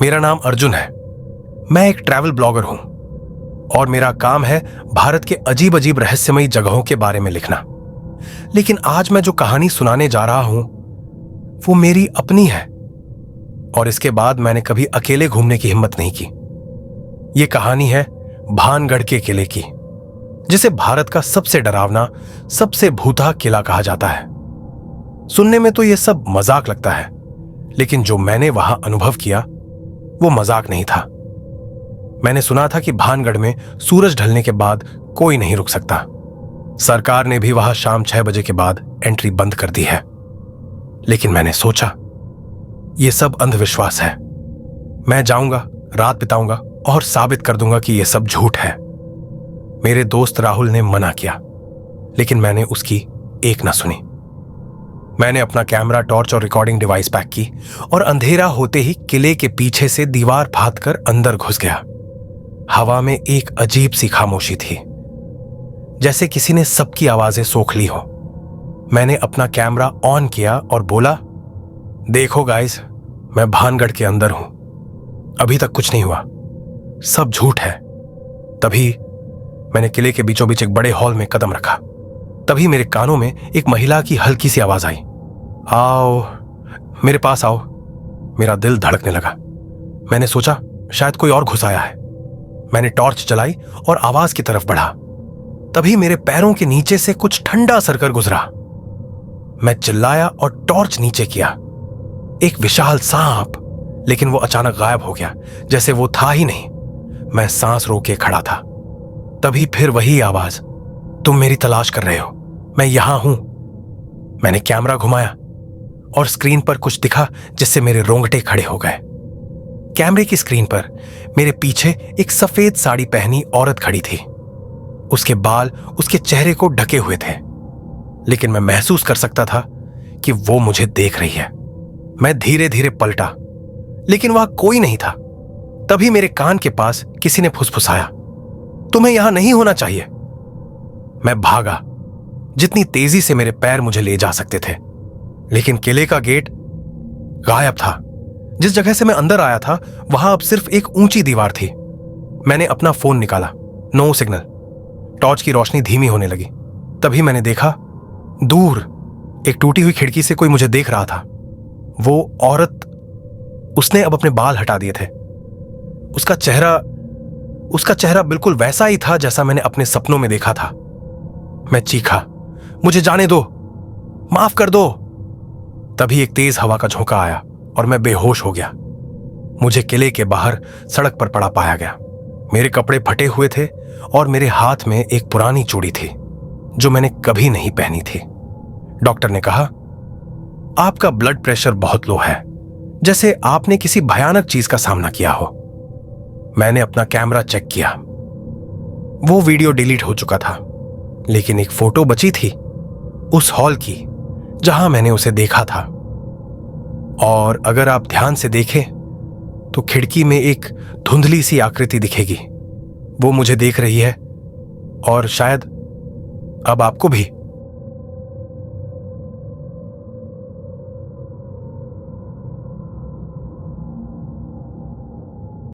मेरा नाम अर्जुन है। मैं एक ट्रैवल ब्लॉगर हूं और मेरा काम है भारत के अजीब अजीब रहस्यमयी जगहों के बारे में लिखना। लेकिन आज मैं जो कहानी सुनाने जा रहा हूं वो मेरी अपनी है और इसके बाद मैंने कभी अकेले घूमने की हिम्मत नहीं की। यह कहानी है भानगढ़ के किले की, जिसे भारत का सबसे डरावना, सबसे भूतहा किला कहा जाता है। सुनने में तो यह सब मजाक लगता है, लेकिन जो मैंने वहां अनुभव किया वो मजाक नहीं था। मैंने सुना था कि भानगढ़ में सूरज ढलने के बाद कोई नहीं रुक सकता। सरकार ने भी वहां शाम 6 बजे के बाद एंट्री बंद कर दी है। लेकिन मैंने सोचा यह सब अंधविश्वास है। मैं जाऊंगा, रात बिताऊंगा और साबित कर दूंगा कि यह सब झूठ है। मेरे दोस्त राहुल ने मना किया, लेकिन मैंने उसकी एक ना सुनी। मैंने अपना कैमरा, टॉर्च और रिकॉर्डिंग डिवाइस पैक की और अंधेरा होते ही किले के पीछे से दीवार फांद कर अंदर घुस गया। हवा में एक अजीब सी खामोशी थी, जैसे किसी ने सबकी आवाजें सोख ली हो। मैंने अपना कैमरा ऑन किया और बोला, देखो गाइस, मैं भानगढ़ के अंदर हूं। अभी तक कुछ नहीं हुआ, सब झूठ है। तभी मैंने किले के बीचों बीच एक बड़े हॉल में कदम रखा। तभी मेरे कानों में एक महिला की हल्की सी आवाज आई, आओ, मेरे पास आओ। मेरा दिल धड़कने लगा। मैंने सोचा शायद कोई और घुस आया है। मैंने टॉर्च जलाई और आवाज की तरफ बढ़ा। तभी मेरे पैरों के नीचे से कुछ ठंडा सरकल गुजरा। मैं चिल्लाया और टॉर्च नीचे किया। एक विशाल सांप, लेकिन वो अचानक गायब हो गया, जैसे वो था ही नहीं। मैं सांस रोके खड़ा था। तभी फिर वही आवाज, तुम मेरी तलाश कर रहे हो, मैं यहां हूं। मैंने कैमरा घुमाया और स्क्रीन पर कुछ दिखा जिससे मेरे रोंगटे खड़े हो गए। कैमरे की स्क्रीन पर मेरे पीछे एक सफेद साड़ी पहनी औरत खड़ी थी। उसके बाल उसके चेहरे को ढके हुए थे, लेकिन मैं महसूस कर सकता था कि वो मुझे देख रही है। मैं धीरे धीरे पलटा, लेकिन वहां कोई नहीं था। तभी मेरे कान के पास किसी ने फुसफुसाया, तुम्हें यहां नहीं होना चाहिए। मैं भागा जितनी तेजी से मेरे पैर मुझे ले जा सकते थे, लेकिन किले का गेट गायब था। जिस जगह से मैं अंदर आया था वहां अब सिर्फ एक ऊंची दीवार थी। मैंने अपना फोन निकाला, नो सिग्नल। टॉर्च की रोशनी धीमी होने लगी। तभी मैंने देखा दूर एक टूटी हुई खिड़की से कोई मुझे देख रहा था। वो औरत, उसने अब अपने बाल हटा दिए थे। उसका चेहरा बिल्कुल वैसा ही था जैसा मैंने अपने सपनों में देखा था। मैं चीखा, मुझे जाने दो, माफ कर दो। तभी एक तेज हवा का झोंका आया और मैं बेहोश हो गया। मुझे किले के बाहर सड़क पर पड़ा पाया गया। मेरे कपड़े फटे हुए थे और मेरे हाथ में एक पुरानी चूड़ी थी जो मैंने कभी नहीं पहनी थी। डॉक्टर ने कहा, आपका ब्लड प्रेशर बहुत लो है, जैसे आपने किसी भयानक चीज का सामना किया हो। मैंने अपना कैमरा चेक किया। वो वीडियो डिलीट हो चुका था, लेकिन एक फोटो बची थी उस हॉल की जहां मैंने उसे देखा था। और अगर आप ध्यान से देखें तो खिड़की में एक धुंधली सी आकृति दिखेगी। वो मुझे देख रही है और शायद अब आपको भी।